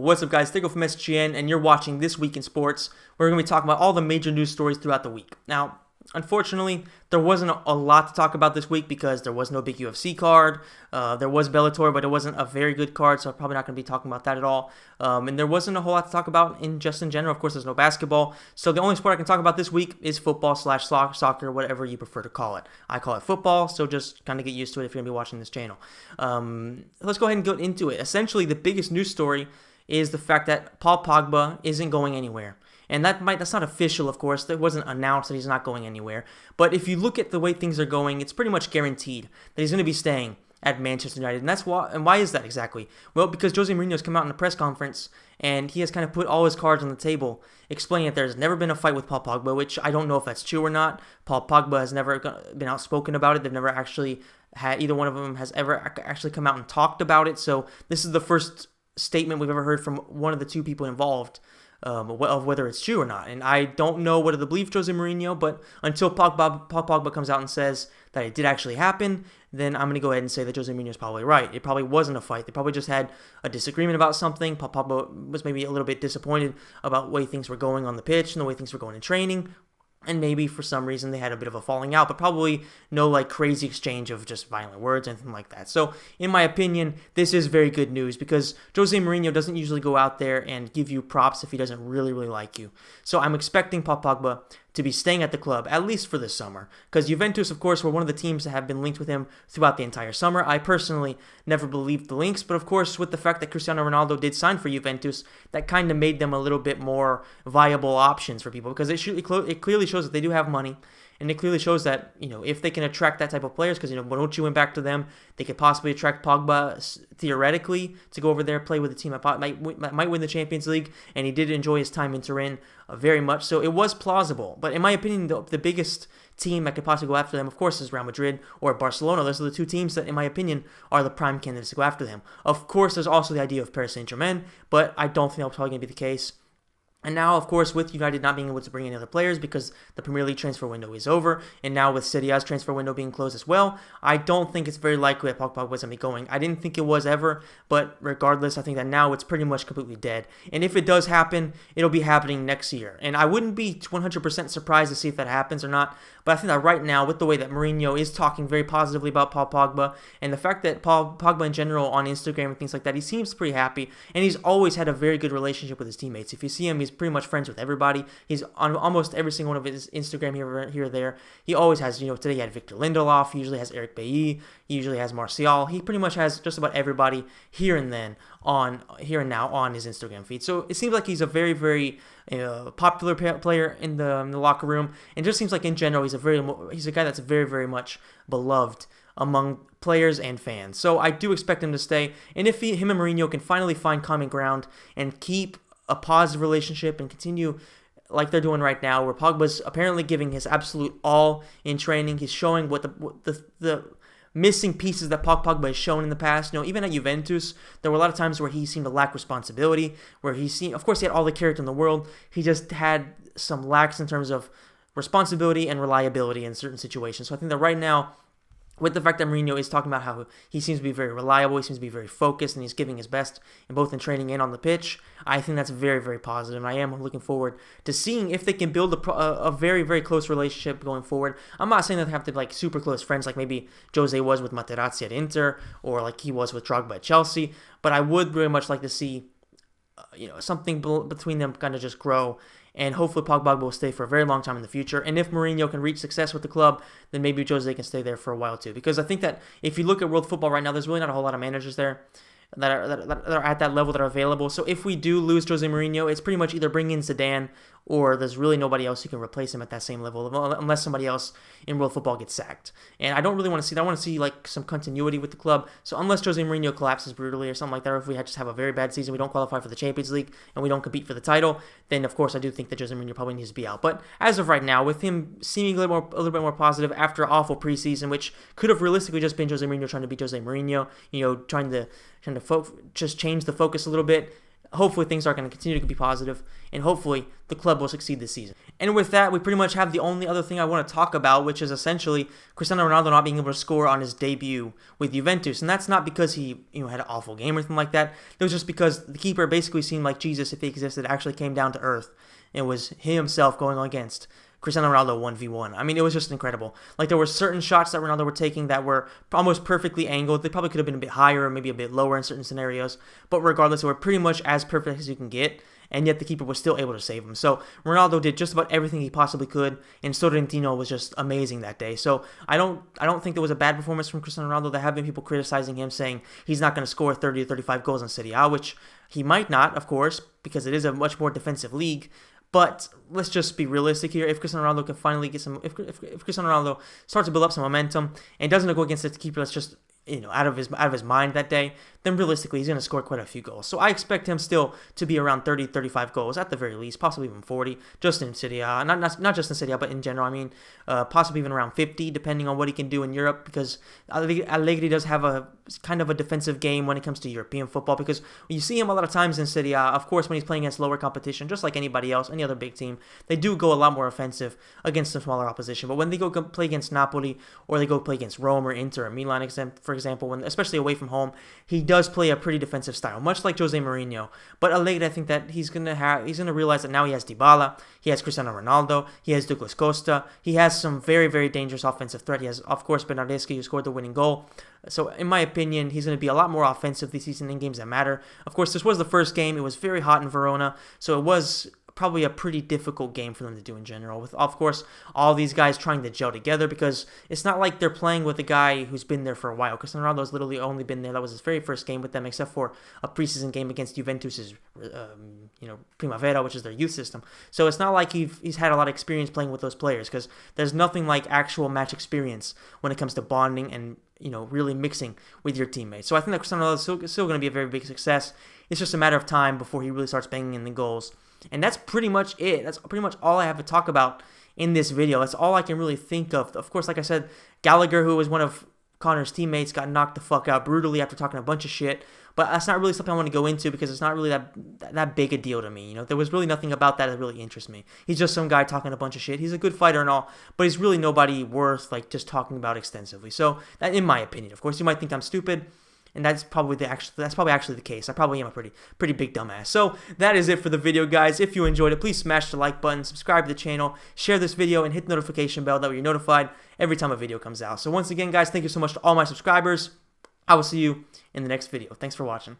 Well, what's up, guys? Tego from SGN, and you're watching This Week in Sports. We're going to be talking about all the major news stories throughout the week. Now, unfortunately, there wasn't a lot to talk about this week because there was no big UFC card. There was Bellator, but it wasn't a very good card, so I'm probably not going to be talking about that at all. And there wasn't a whole lot to talk about in general. Of course, there's no basketball. So the only sport I can talk about this week is football/soccer, whatever you prefer to call it. I call it football, so just kind of get used to it if you're going to be watching this channel. Let's go ahead and go into it. Essentially, the biggest news story is the fact that Paul Pogba isn't going anywhere. And that's not official, of course. It wasn't announced that he's not going anywhere. But if you look at the way things are going, it's pretty much guaranteed that he's going to be staying at Manchester United. And that's why. And why is that exactly? Well, because Jose Mourinho has come out in a press conference and he has kind of put all his cards on the table, explaining that there's never been a fight with Paul Pogba, which I don't know if that's true or not. Paul Pogba has never been outspoken about it. They've never actually had, either one of them has ever actually come out and talked about it. So this is the first statement we've ever heard from one of the two people involved of whether it's true or not. And I don't know whether to believe Jose Mourinho, but until Paul Pogba comes out and says that it did actually happen, then I'm going to go ahead and say that Jose Mourinho is probably right. It probably wasn't a fight. They probably just had a disagreement about something. Paul Pogba was maybe a little bit disappointed about the way things were going on the pitch and the way things were going in training. And maybe for some reason they had a bit of a falling out, but probably no like crazy exchange of just violent words, anything like that. So in my opinion, this is very good news because Jose Mourinho doesn't usually go out there and give you props if he doesn't really like you. So I'm expecting Paul Pogba to be staying at the club, at least for this summer. Because Juventus, of course, were one of the teams that have been linked with him throughout the entire summer. I personally never believed the links, but of course, with the fact that Cristiano Ronaldo did sign for Juventus, that kind of made them a little bit more viable options for people. Because it clearly shows that they do have money. And it clearly shows that, if they can attract that type of players, because, Bonucci went back to them, they could possibly attract Pogba, theoretically, to go over there, play with a team that might win the Champions League, and he did enjoy his time in Turin very much, so it was plausible. But in my opinion, the biggest team that could possibly go after them, of course, is Real Madrid or Barcelona. Those are the two teams that, in my opinion, are the prime candidates to go after them. Of course, there's also the idea of Paris Saint-Germain, but I don't think that's probably going to be the case. And now, of course, with United not being able to bring in other players because the Premier League transfer window is over, and now with Serie's transfer window being closed as well, I don't think it's very likely that Paul Pogba is going to be going. I didn't think it was ever, but regardless, I think that now it's pretty much completely dead. And if it does happen, it'll be happening next year. And I wouldn't be 100% surprised to see if that happens or not, but I think that right now, with the way that Mourinho is talking very positively about Paul Pogba, and the fact that Paul Pogba in general on Instagram and things like that, he seems pretty happy, and he's always had a very good relationship with his teammates. If you see him, he's pretty much friends with everybody. He's on almost every single one of his Instagram here or there. He always has, today he had Victor Lindelof, he usually has Eric Bailly, he usually has Martial. He pretty much has just about everybody here and now on his Instagram feed. So it seems like he's a very, very popular player in the locker room, and it just seems like in general he's a guy that's very, very much beloved among players and fans. So I do expect him to stay, and if him and Mourinho can finally find common ground and keep a positive relationship and continue like they're doing right now, where Pogba's apparently giving his absolute all in training. He's showing what the missing pieces that Paul Pogba has shown in the past. Even at Juventus, there were a lot of times where he seemed to lack responsibility, where of course he had all the character in the world, he just had some lacks in terms of responsibility and reliability in certain situations. So I think that right now, with the fact that Mourinho is talking about how he seems to be very reliable, he seems to be very focused, and he's giving his best in both in training and on the pitch, I think that's very, very positive, and I am looking forward to seeing if they can build a very, very close relationship going forward. I'm not saying that they have to be like super close friends like maybe Jose was with Materazzi at Inter, or like he was with Drogba at Chelsea, but I would very much like to see something between them kind of just grow, and hopefully Paul Pogba will stay for a very long time in the future. And if Mourinho can reach success with the club, then maybe Jose can stay there for a while too. Because I think that if you look at world football right now, there's really not a whole lot of managers there that are at that level that are available. So if we do lose Jose Mourinho, it's pretty much either bring in Zidane or there's really nobody else who can replace him at that same level unless somebody else in world football gets sacked. And I don't really want to see that. I want to see like some continuity with the club. So unless Jose Mourinho collapses brutally or something like that, or if we just have a very bad season, we don't qualify for the Champions League and we don't compete for the title, then of course I do think that Jose Mourinho probably needs to be out. But as of right now, with him seeming a little bit more positive after an awful preseason, which could have realistically just been Jose Mourinho trying to be Jose Mourinho, trying to just change the focus a little bit. hopefully things are going to continue to be positive, and hopefully the club will succeed this season. And with that, we pretty much have the only other thing I want to talk about, which is essentially Cristiano Ronaldo not being able to score on his debut with Juventus. And that's not because he had an awful game or anything like that. It was just because the keeper basically seemed like Jesus, if he existed, actually came down to earth. It was he himself going against Cristiano Ronaldo 1v1. I mean, it was just incredible. Like, there were certain shots that Ronaldo were taking that were almost perfectly angled. They probably could have been a bit higher or maybe a bit lower in certain scenarios. But regardless, they were pretty much as perfect as you can get. And yet the keeper was still able to save him. So Ronaldo did just about everything he possibly could, and Sorrentino was just amazing that day. So I don't think there was a bad performance from Cristiano Ronaldo. There have been people criticizing him, saying he's not going to score 30 or 35 goals in Serie A, which he might not, of course, because it is a much more defensive league. But let's just be realistic here. If Cristiano Ronaldo can finally get some, if Cristiano Ronaldo starts to build up some momentum and doesn't go against the keeper that's just out of his mind that day, then realistically he's going to score quite a few goals. So I expect him still to be around 30, 35 goals at the very least, possibly even 40, just in Serie A. Not just in Serie A, but in general. I mean, possibly even around 50, depending on what he can do in Europe, because Allegri does have a kind of a defensive game when it comes to European football, because you see him a lot of times in Serie A, of course, when he's playing against lower competition, just like anybody else, any other big team, they do go a lot more offensive against the smaller opposition. But when they go play against Napoli, or they go play against Rome or Inter or Milan, for example, especially away from home, he does play a pretty defensive style, much like Jose Mourinho. But Allegri, I think that he's gonna realize that now he has Dybala, he has Cristiano Ronaldo, he has Douglas Costa, he has some very, very dangerous offensive threat. He has, of course, Bernardeschi, who scored the winning goal. So, in my opinion, he's going to be a lot more offensive this season in games that matter. Of course, this was the first game. It was very hot in Verona, so it was probably a pretty difficult game for them to do in general, with, of course, all these guys trying to gel together, because it's not like they're playing with a guy who's been there for a while. Cristiano Ronaldo's literally only been there. That was his very first game with them, except for a preseason game against Juventus's Primavera, which is their youth system. So it's not like he's had a lot of experience playing with those players, because there's nothing like actual match experience when it comes to bonding and really mixing with your teammates. So I think that Cristiano Ronaldo is still going to be a very big success. It's just a matter of time before he really starts banging in the goals. And that's pretty much it. That's pretty much all I have to talk about in this video. That's all I can really think of. Of course, like I said, Gallagher, who was one of Connor's teammates, got knocked the fuck out brutally after talking a bunch of shit. But that's not really something I want to go into, because it's not really that big a deal to me. There was really nothing about that really interests me. He's just some guy talking a bunch of shit. He's a good fighter and all, but he's really nobody worth just talking about extensively. So that, in my opinion, of course, you might think I'm stupid, and that's probably actually the case. I probably am a pretty big dumbass. So that is it for the video, guys. If you enjoyed it, please smash the like button, subscribe to the channel, share this video, and hit the notification bell. That way you're notified every time a video comes out. So once again, guys, thank you so much to all my subscribers. I will see you in the next video. Thanks for watching.